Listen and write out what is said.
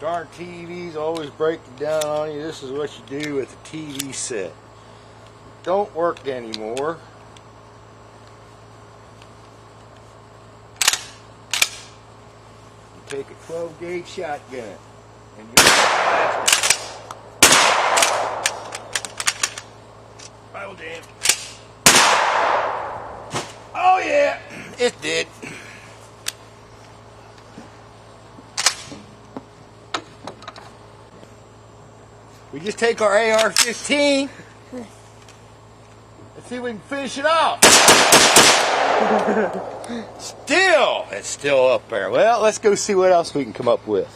Darn TVs always break down on you. This is what you do with a TV set. Don't work anymore. You take a 12 gauge shotgun and you blast it. Oh damn. Oh yeah, it did. We just take our AR-15 and see if we can finish it off. It's still up there. Well, let's go see what else we can come up with.